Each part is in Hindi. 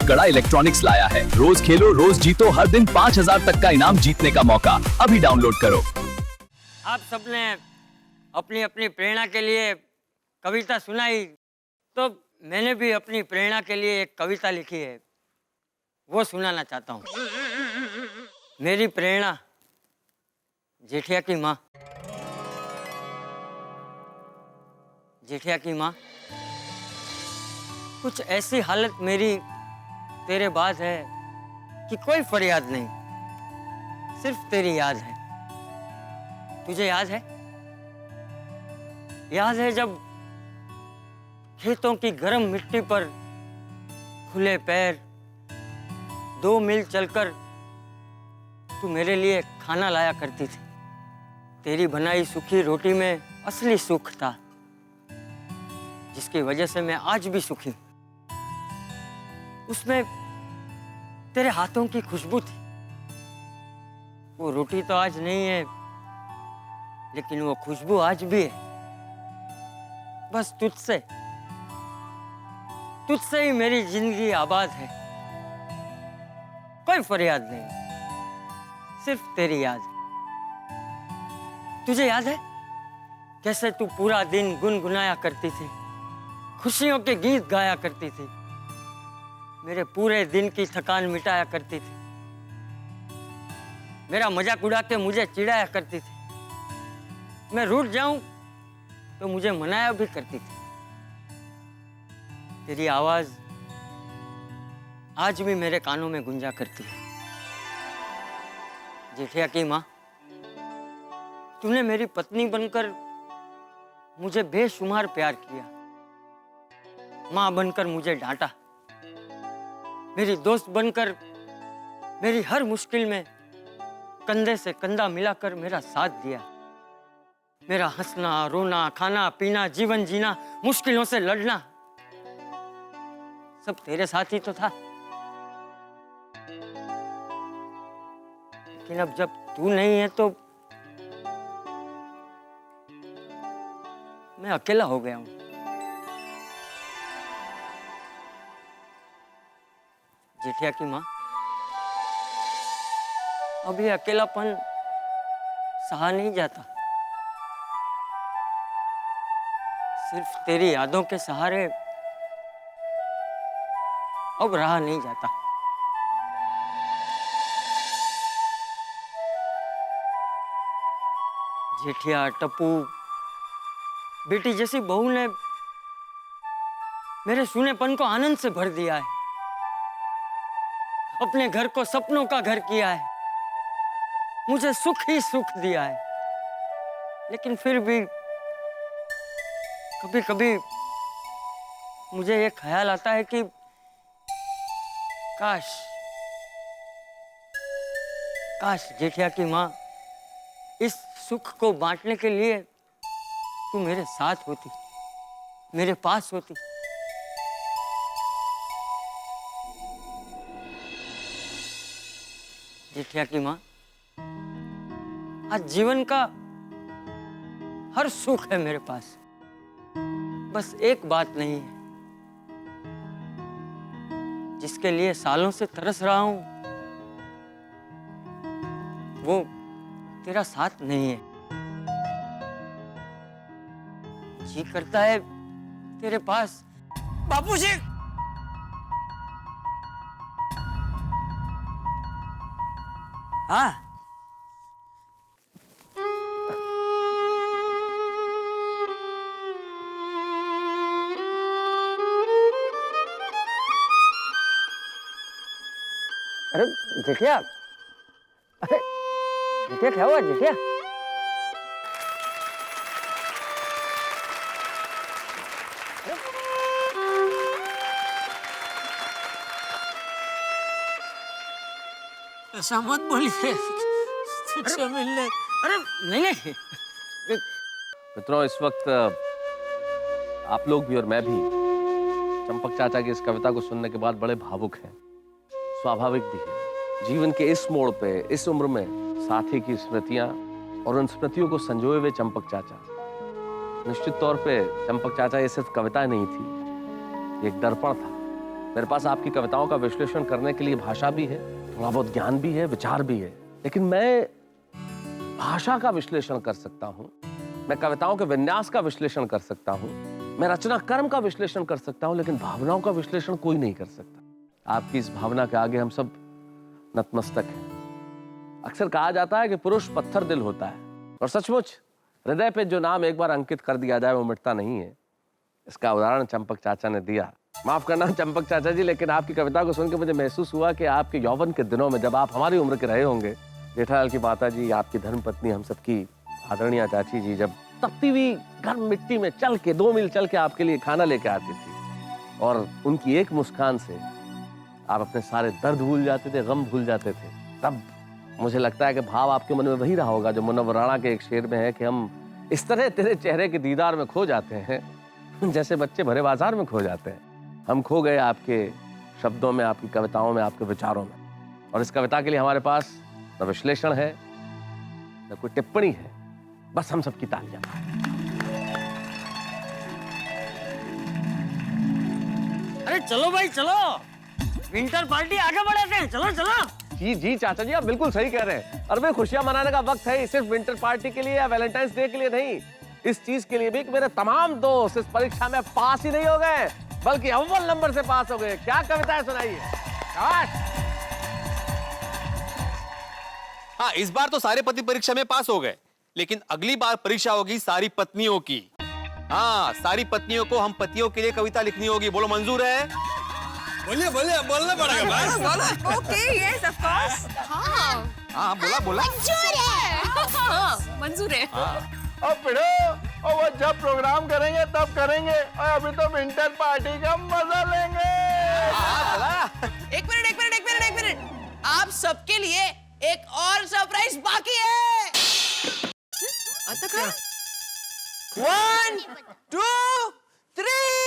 गड़ा इलेक्ट्रॉनिक्स लाया है। रोज खेलो रोज जीतो, हर दिन 5,000 तक का इनाम जीतने का मौका। अभी डाउनलोड करो। आप सबने अपनी अपनी प्रेरणा के लिए कविता सुनाई, तो मैंने भी अपनी प्रेरणा के लिए एक कविता लिखी है, वो सुनाना चाहता हूँ। मेरी प्रेरणा जेठिया की माँ। जेठिया की माँ, कुछ ऐसी हालत मेरी तेरे बाद है कि कोई फरियाद नहीं, सिर्फ तेरी याद है। तुझे याद है? याद है जब खेतों की गर्म मिट्टी पर खुले पैर 2 मील चलकर तू मेरे लिए खाना लाया करती थी। तेरी बनाई सूखी रोटी में असली सुख था, जिसकी वजह से मैं आज भी सुखी हूं। उसमें तेरे हाथों की खुशबू थी। वो रोटी तो आज नहीं है, लेकिन वो खुशबू आज भी है। बस तुझसे ही मेरी जिंदगी आबाद है। कोई फरियाद नहीं, सिर्फ तेरी याद है। तुझे याद है कैसे तू पूरा दिन गुनगुनाया करती थी, खुशियों के गीत गाया करती थी, मेरे पूरे दिन की थकान मिटाया करती थी, मेरा मजाक उड़ा के मुझे चिढ़ाया करती थी, मैं रूठ जाऊं तो मुझे मनाया भी करती थी। तेरी आवाज आज भी मेरे कानों में गूंजा करती है। जेठिया की माँ, तूने मेरी पत्नी बनकर मुझे बेशुमार प्यार किया, माँ बनकर मुझे डांटा, मेरी दोस्त बनकर मेरी हर मुश्किल में कंधे से कंधा मिलाकर मेरा साथ दिया। मेरा हंसना, रोना, खाना पीना, जीवन जीना, मुश्किलों से लड़ना, सब तेरे साथ ही तो था। लेकिन अब जब तू नहीं है तो मैं अकेला हो गया हूं। जेठिया की माँ, अब ये अकेलापन सहा नहीं जाता। सिर्फ तेरी यादों के सहारे अब रहा नहीं जाता। जेठिया, टप्पू, बेटी जैसी बहू ने मेरे सूनेपन को आनंद से भर दिया है, अपने घर को सपनों का घर किया है, मुझे सुख ही सुख दिया है। लेकिन फिर भी कभी कभी मुझे ये ख्याल आता है कि काश जेठिया की माँ, इस सुख को बांटने के लिए तू मेरे साथ होती, मेरे पास होती। जेठिया की माँ, आज जीवन का हर सुख है मेरे पास, बस एक बात नहीं है, जिसके लिए सालों से तरस रहा हूं, वो तेरा साथ नहीं है। जी करता है तेरे पास। बापूजी, हाँ, अरे जेठिया, अरे जेठिया क्या हुआ जेठिया? ऐसा मत बोलिए, तुझसे मिलने। अरे नहीं। मित्रों, इस वक्त आप लोग भी और मैं भी चंपक चाचा की इस कविता को सुनने के बाद बड़े भावुक हैं। स्वाभाविक भी है। जीवन के इस मोड़ पे, इस उम्र में साथी की स्मृतियां और उन स्मृतियों को संजोए हुए चंपक चाचा, निश्चित तौर पे चंपक चाचा ये सिर्फ कविता नहीं थी, ये एक दर्पण था। मेरे पास आपकी कविताओं का विश्लेषण करने के लिए भाषा भी है, थोड़ा बहुत ज्ञान भी है, विचार भी है, लेकिन मैं भाषा का विश्लेषण कर सकता हूं, मैं कविताओं के विन्यास का विश्लेषण कर सकता हूं, मैं रचना कर्म का विश्लेषण कर सकता हूं, लेकिन भावनाओं का विश्लेषण कोई नहीं कर सकता। आपकी इस भावना के आगे हम सब नतमस्तक हैं। अक्सर कहा जाता है कि पुरुष पत्थर दिल होता है, और सचमुच हृदय पे जो नाम एक बार अंकित कर दिया जाए वो मिटता नहीं है। इसका उदाहरण चंपक चाचा ने दिया। माफ करना चंपक चाचा जी, लेकिन आपकी कविता को सुनकर मुझे महसूस हुआ कि आपके यौवन के दिनों में जब आप हमारी उम्र के रहे होंगे, जेठालाल की माता जी, आपकी धर्मपत्नी, हम सबकी आदरणीय चाची जी, जब तपती हुई गर्म मिट्टी में चल के 2 मील चल के आपके लिए खाना लेके आती थी, और उनकी एक मुस्कान से आप अपने सारे दर्द भूल जाते थे, गम भूल जाते थे। तब मुझे लगता है कि भाव आपके मन में वही रहा होगा जो मुनव्वर राणा के एक शेर में है कि हम इस तरह तेरे चेहरे के दीदार में खो जाते हैं जैसे बच्चे भरे बाजार में खो जाते हैं। हम खो गए आपके शब्दों में, आपकी कविताओं में, आपके विचारों में। और इस कविता के लिए हमारे पास न विश्लेषण है, न कोई टिप्पणी है, बस हम सबकी तालियां। अरे चलो भाई चलो, विंटर पार्टी आगे बढ़ाते हैं, चलो चलो। जी जी चाचा जी, आप बिल्कुल सही कह रहे हैं। और भाई खुशियां मनाने का वक्त है, सिर्फ विंटर पार्टी के लिए या वैलेंटाइंस डे के लिए नहीं, इस चीज के लिए भी कि मेरे तमाम दोस्त इस परीक्षा में पास ही नहीं हो गए, बल्कि अव्वल नंबर से पास हो गए। क्या कविताएं सुनाइए। हाँ, इस बार तो सारे पति परीक्षा में पास हो गए, लेकिन अगली बार परीक्षा होगी सारी पत्नियों की। हाँ, सारी पत्नियों को हम पतियों के लिए कविता लिखनी होगी। बोलो मंजूर है? बोलिए बोलिए, बोलना पड़ेगा बस। Okay, yes of course. हाँ हाँ, बोला बोला। मंजूर है। मंजूर है। अब पिढ़ो, और वो जब प्रोग्राम करेंगे तब करेंगे, और अभी तो विंटर पार्टी का मजा लेंगे। एक मिनट। आप सबके लिए एक और सरप्राइज बाकी है। अब तक है? 1, 2, 3।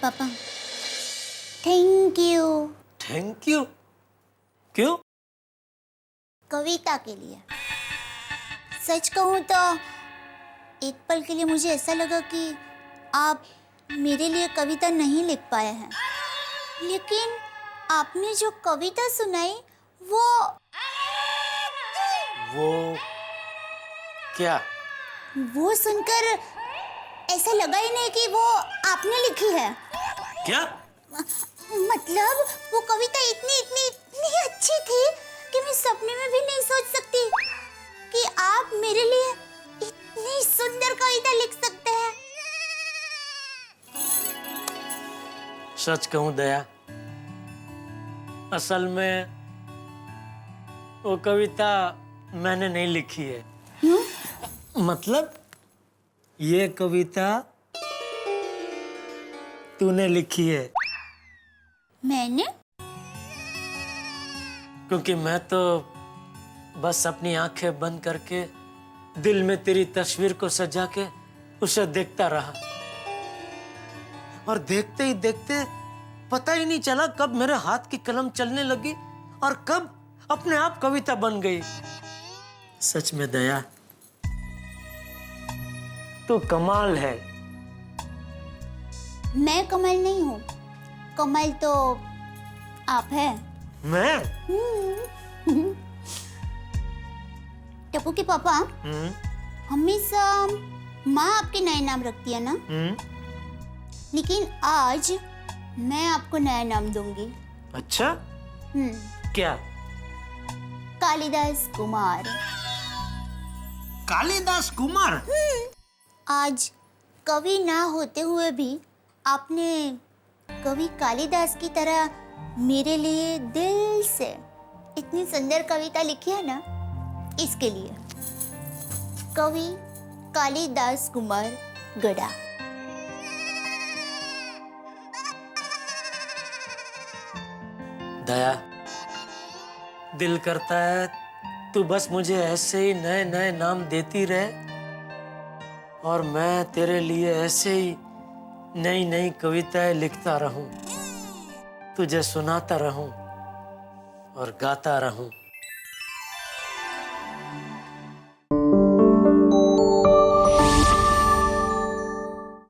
पापा, थैंक यू। Thank you? क्यों? कविता के लिए। सच कहूँ तो एक पल के लिए मुझे ऐसा लगा कि आप मेरे लिए कविता नहीं लिख पाए हैं, लेकिन आपने जो कविता सुनाई वो क्या? वो सुनकर ऐसा लगा ही नहीं कि वो आपने लिखी है। क्या? मतलब वो कविता इतनी अच्छी थी कि मैं सपने में भी नहीं सोच सकती कि आप मेरे लिए इतनी सुंदर कविता लिख सकते हैं। सच कहूं दया, असल में वो कविता मैंने नहीं लिखी है। मतलब ये कविता तूने लिखी है। मैंने? क्योंकि मैं तो बस अपनी आंखें बंद करके दिल में तेरी तस्वीर को सजा के उसे देखता रहा, और देखते ही देखते पता ही नहीं चला कब मेरे हाथ की कलम चलने लगी और कब अपने आप कविता बन गई। सच में दया, तू कमाल है। मैं कमल नहीं हूँ, कमल तो आप हैं। मैं? टप्पू के पापा, हमेशा माँ आपके नए नाम रखती है ना? लेकिन आज मैं आपको नया नाम दूंगी। अच्छा, क्या? कालिदास कुमार। कालिदास कुमार? आज कवि ना होते हुए भी आपने कवि कालिदास की तरह मेरे लिए दिल से इतनी सुंदर कविता लिखी है ना, इसके लिए कवि कालिदास कुमार गड़ा। दया, दिल करता है तू बस मुझे ऐसे ही नए नए नाम देती रहे और मैं तेरे लिए ऐसे ही नई नई कविताएं लिखता रहूं, तुझे सुनाता रहूं और गाता रहूं।